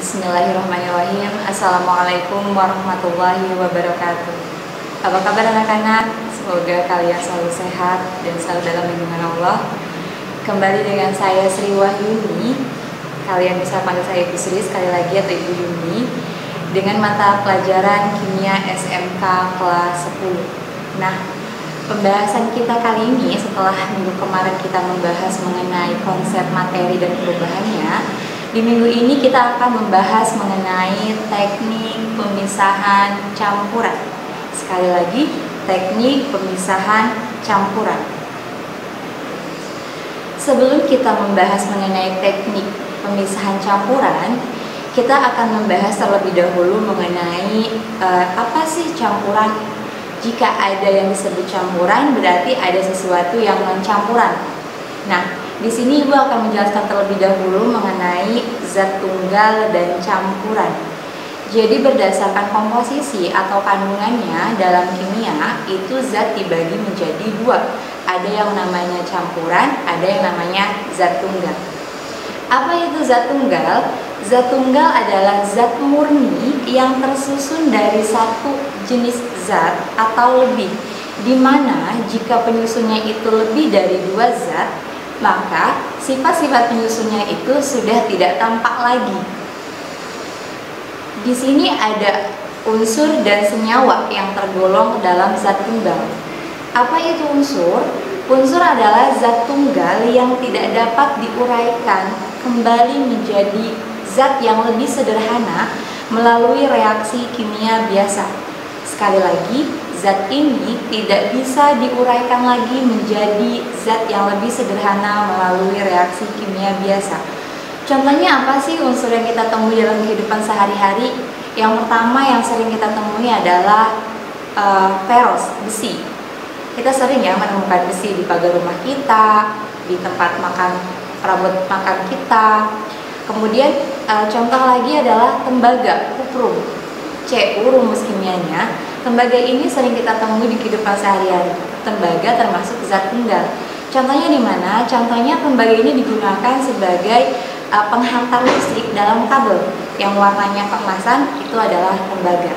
Bismillahirrahmanirrahim. Assalamualaikum warahmatullahi wabarakatuh. Apa kabar anak-anak? Semoga kalian selalu sehat dan selalu dalam lindungan Allah. Kembali dengan saya Sri Wahyuni. Kalian bisa panggil saya Ibu Sri sekali lagi atau Ibu Yuni, dengan mata pelajaran Kimia SMK kelas 10. Nah, pembahasan kita kali ini setelah minggu kemarin kita membahas mengenai konsep materi dan perubahannya, di minggu ini kita akan membahas mengenai teknik pemisahan campuran. Sekali lagi, teknik pemisahan campuran. Sebelum kita membahas mengenai teknik pemisahan campuran, kita akan membahas terlebih dahulu mengenai apa sih campuran. Jika ada yang disebut campuran, berarti ada sesuatu yang non-campuran. Nah, di sini Ibu akan menjelaskan terlebih dahulu mengenai zat tunggal dan campuran. Jadi berdasarkan komposisi atau kandungannya dalam kimia, itu zat dibagi menjadi dua. Ada yang namanya campuran, ada yang namanya zat tunggal. Apa itu zat tunggal? Zat tunggal adalah zat murni yang tersusun dari satu jenis zat atau lebih, di mana jika penyusunnya itu lebih dari dua zat, maka sifat-sifat penyusunnya itu sudah tidak tampak lagi. Di sini ada unsur dan senyawa yang tergolong ke dalam zat tunggal. Apa itu unsur? Unsur adalah zat tunggal yang tidak dapat diuraikan kembali menjadi zat yang lebih sederhana melalui reaksi kimia biasa. Sekali lagi, zat ini tidak bisa diuraikan lagi menjadi zat yang lebih sederhana melalui reaksi kimia biasa. Contohnya apa sih unsur yang kita temui dalam kehidupan sehari-hari? Yang pertama yang sering kita temui adalah feros, besi. Kita sering ya menemukan besi di pagar rumah kita, di tempat makan, perabot makan kita. Kemudian contoh lagi adalah tembaga, kuprum, Cu rumus kimianya. Tembaga ini sering kita temui di kehidupan sehari-hari. Tembaga termasuk zat tunggal. Contohnya di mana? Contohnya tembaga ini digunakan sebagai penghantar listrik dalam kabel. Yang warnanya keemasan itu adalah tembaga.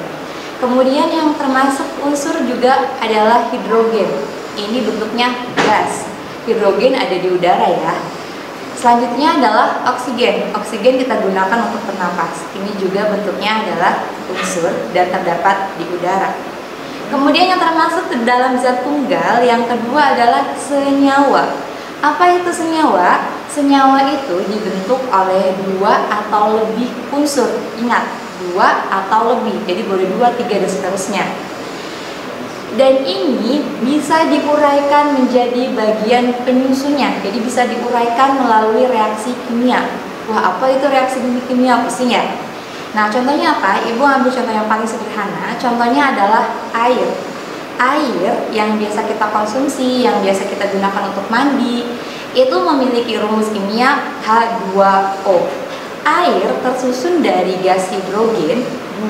Kemudian yang termasuk unsur juga adalah hidrogen. Ini bentuknya gas. Hidrogen ada di udara ya. Selanjutnya adalah oksigen. Oksigen kita gunakan untuk bernapas. Ini juga bentuknya adalah unsur dan terdapat di udara. Kemudian yang termasuk ke dalam zat tunggal yang kedua adalah senyawa. Apa itu senyawa? Senyawa itu dibentuk oleh dua atau lebih unsur. Ingat, dua atau lebih. Jadi boleh 2, 3 dan seterusnya. Dan ini bisa diuraikan menjadi bagian penyusunnya. Jadi bisa diuraikan melalui reaksi kimia. Wah, apa itu reaksi kimia? Pusing ya? Nah, contohnya apa? Ibu ambil contoh yang paling sederhana. Contohnya adalah air. Air yang biasa kita konsumsi, yang biasa kita gunakan untuk mandi, itu memiliki rumus kimia H2O. Air tersusun dari gas hidrogen, 2.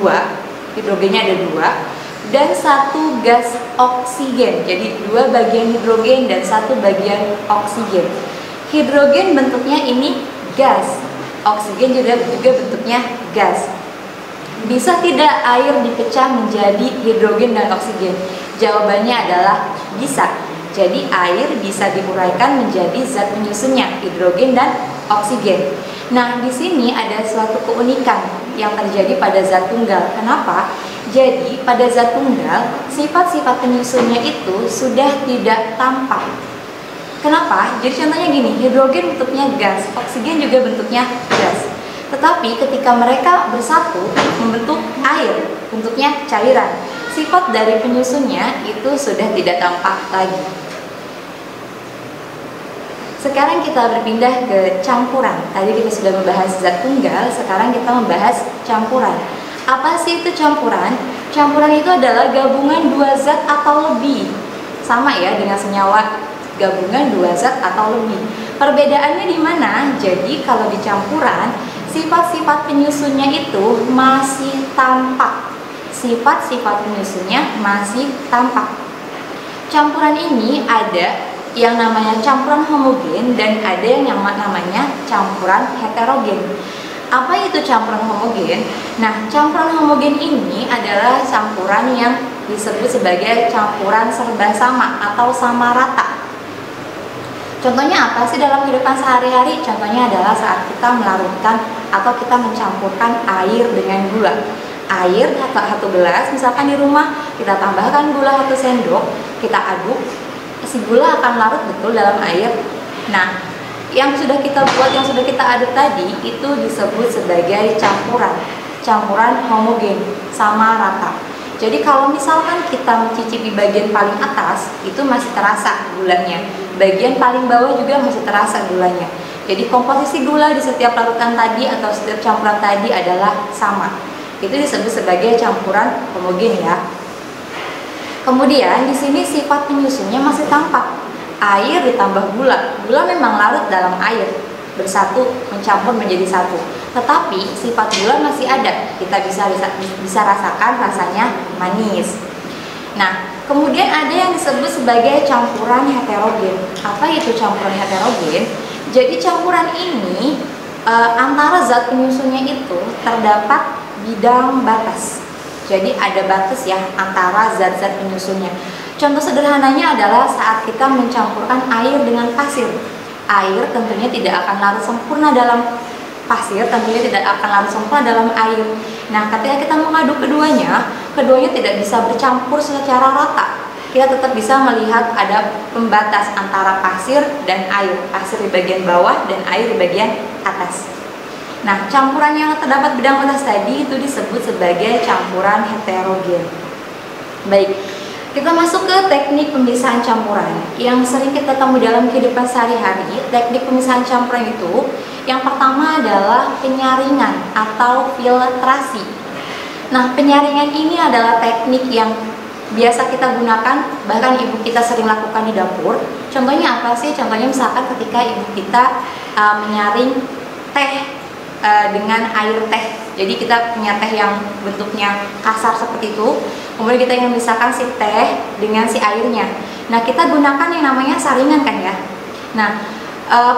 Hidrogennya ada 2. Dan 1 gas oksigen. Jadi 2 bagian hidrogen dan 1 bagian oksigen. Hidrogen bentuknya ini gas, oksigen juga bentuknya gas. Bisa tidak air dipecah menjadi hidrogen dan oksigen? Jawabannya adalah bisa. Jadi air bisa diuraikan menjadi zat penyusunnya, hidrogen dan oksigen. Nah, di sini ada suatu keunikan yang terjadi pada zat tunggal. Kenapa? Jadi pada zat tunggal, sifat-sifat penyusunnya itu sudah tidak tampak. Kenapa? Jadi contohnya gini, hidrogen bentuknya gas, oksigen juga bentuknya gas. Tetapi ketika mereka bersatu membentuk air, bentuknya cairan, sifat dari penyusunnya itu sudah tidak tampak lagi. Sekarang kita berpindah ke campuran. Tadi kita sudah membahas zat tunggal, sekarang kita membahas campuran. Apa sih itu campuran? Campuran itu adalah gabungan dua zat atau lebih. Sama ya dengan senyawa, gabungan dua zat atau lebih. Perbedaannya di mana? Jadi kalau di campuran, sifat-sifat penyusunnya itu masih tampak. Sifat-sifat penyusunnya masih tampak. Campuran ini ada yang namanya campuran homogen dan ada yang namanya campuran heterogen. Apa itu campuran homogen? Nah, campuran homogen ini adalah campuran yang disebut sebagai campuran serba sama atau sama rata. Contohnya apa sih dalam kehidupan sehari-hari? Contohnya adalah saat kita melarutkan atau kita mencampurkan air dengan gula. Air satu gelas, misalkan di rumah, kita tambahkan gula 1 sendok, kita aduk, si gula akan larut betul dalam air. Nah, yang sudah kita buat, yang sudah kita aduk tadi itu disebut sebagai campuran homogen, sama rata. Jadi kalau misalkan kita mencicipi bagian paling atas, itu masih terasa gulanya. Bagian paling bawah juga masih terasa gulanya. Jadi komposisi gula di setiap larutan tadi atau setiap campuran tadi adalah sama. Itu disebut sebagai campuran homogen ya. Kemudian di sini sifat penyusunnya masih tampak. Air ditambah gula. Gula memang larut dalam air, bersatu, mencampur menjadi satu. Tetapi sifat gula masih ada. Kita bisa rasakan rasanya manis. Nah, kemudian ada yang disebut sebagai campuran heterogen. Apa itu campuran heterogen? Jadi campuran ini antara zat penyusunnya itu terdapat bidang batas. Jadi ada batas ya antara zat-zat penyusunnya. Contoh sederhananya adalah saat kita mencampurkan air dengan pasir. Air tentunya tidak akan larut sempurna dalam pasir, tentunya tidak akan larut sempurna dalam air. Nah, ketika kita mengaduk keduanya tidak bisa bercampur secara rata. Kita tetap bisa melihat ada pembatas antara pasir dan air. Pasir di bagian bawah dan air di bagian atas. Nah, campuran yang terdapat bidang batas tadi itu disebut sebagai campuran heterogen. Baik, kita masuk ke teknik pemisahan campuran yang sering kita temui dalam kehidupan sehari-hari. Teknik pemisahan campuran itu yang pertama adalah penyaringan atau filtrasi. Nah, penyaringan ini adalah teknik yang biasa kita gunakan, bahkan ibu kita sering lakukan di dapur. Contohnya apa sih? Contohnya misalkan ketika ibu kita menyaring teh dengan air teh. Jadi kita punya teh yang bentuknya kasar seperti itu. Kemudian kita ingin memisahkan si teh dengan si airnya. Nah, kita gunakan yang namanya saringan kan ya. Nah,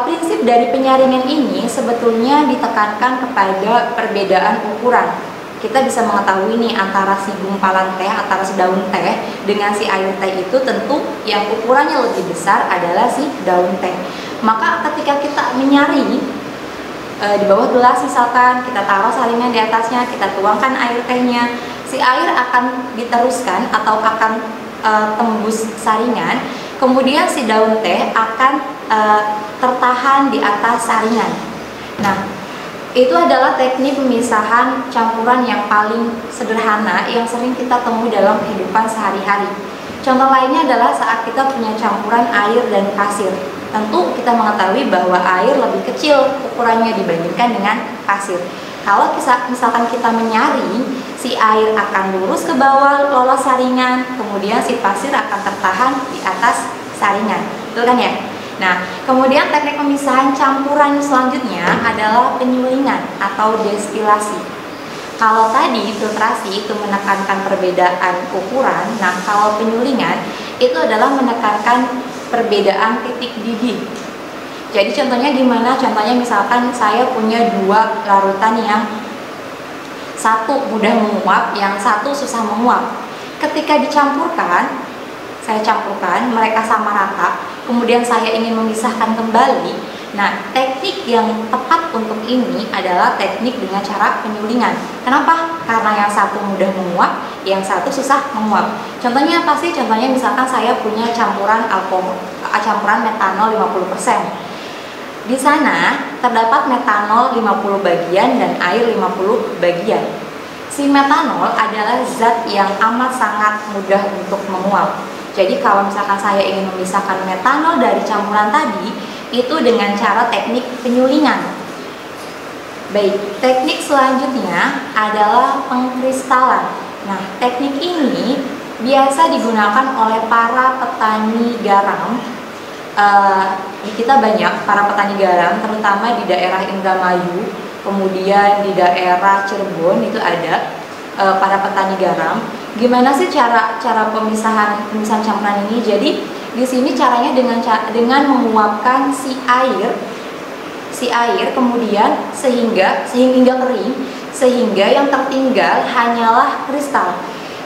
prinsip dari penyaringan ini sebetulnya ditekankan kepada perbedaan ukuran. Kita bisa mengetahui nih antara si gumpalan teh, antara si daun teh dengan si air teh itu tentu yang ukurannya lebih besar adalah si daun teh. Maka ketika kita menyaring di bawah gelas misalkan, kita taruh saringan di atasnya, kita tuangkan air tehnya, si air akan diteruskan atau akan tembus saringan, kemudian si daun teh akan tertahan di atas saringan. Nah, itu adalah teknik pemisahan campuran yang paling sederhana yang sering kita temui dalam kehidupan sehari-hari. Contoh lainnya adalah saat kita punya campuran air dan pasir. Tentu kita mengetahui bahwa air lebih kecil ukurannya dibandingkan dengan pasir. Kalau misalkan kita menyaring, si air akan lurus ke bawah lolos saringan, kemudian si pasir akan tertahan di atas saringan. Betul kan ya? Nah, kemudian teknik pemisahan campuran selanjutnya adalah penyulingan atau destilasi. Kalau tadi filtrasi itu menekankan perbedaan ukuran, nah kalau penyulingan itu adalah menekankan perbedaan titik didih. Jadi contohnya gimana? Contohnya misalkan saya punya dua larutan yang satu mudah menguap, yang satu susah menguap. Ketika dicampurkan, saya campurkan, mereka sama rata, kemudian saya ingin memisahkan kembali. Nah, teknik yang tepat untuk ini adalah teknik dengan cara penyulingan. Kenapa? Karena yang satu mudah menguap, yang satu susah menguap. Contohnya apa sih? Contohnya misalkan saya punya campuran metanol 50%. Di sana terdapat metanol 50 bagian dan air 50 bagian. Si metanol adalah zat yang amat sangat mudah untuk menguap. Jadi kalau misalkan saya ingin memisahkan metanol dari campuran tadi, itu dengan cara teknik penyulingan. Baik, teknik selanjutnya adalah pengkristalan. Nah, teknik ini biasa digunakan oleh para petani garam. Di kita banyak para petani garam, terutama di daerah Indramayu, kemudian di daerah Cirebon itu ada para petani garam. Gimana sih cara pemisahan campuran ini? Jadi di sini caranya dengan menguapkan si air si air, kemudian sehingga kering, sehingga yang tertinggal hanyalah kristal.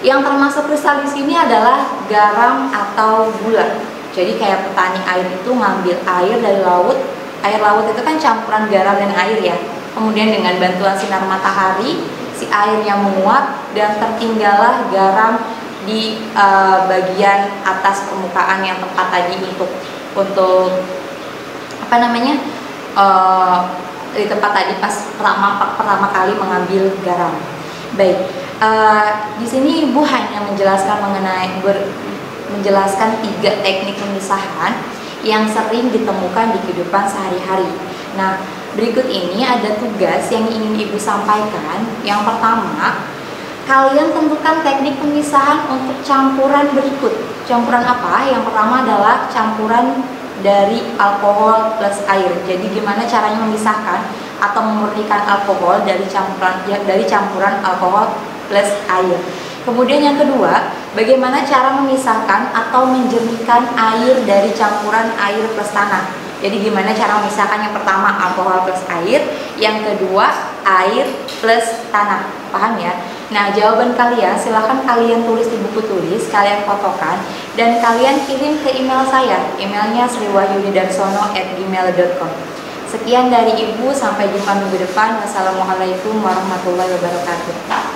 Yang termasuk kristal di sini adalah garam atau gula. Jadi kayak petani air itu ngambil air dari laut. Air laut itu kan campuran garam dan air ya. Kemudian dengan bantuan sinar matahari, si airnya menguap dan tertinggallah garam di bagian atas permukaan yang tepat tadi untuk apa namanya di tempat tadi pas pertama kali mengambil garam. Baik, di sini Ibu hanya menjelaskan menjelaskan 3 teknik pemisahan yang sering ditemukan di kehidupan sehari-hari. Nah, berikut ini ada tugas yang ingin Ibu sampaikan. Yang pertama, kalian tentukan teknik pemisahan untuk campuran berikut. Campuran apa? Yang pertama adalah campuran dari alkohol plus air. Jadi gimana caranya memisahkan atau memurnikan alkohol dari campuran alkohol plus air. Kemudian yang kedua, bagaimana cara memisahkan atau menjernihkan air dari campuran air plus tanah. Jadi gimana cara memisahkan? Yang pertama alkohol plus air, yang kedua air plus tanah. Paham ya? Nah, jawaban kalian silahkan kalian tulis di buku tulis, kalian fotokan dan kalian kirim ke email saya. Emailnya sriwahyudidarsono@gmail.com. Sekian dari Ibu, sampai jumpa minggu depan. Wassalamualaikum warahmatullahi wabarakatuh.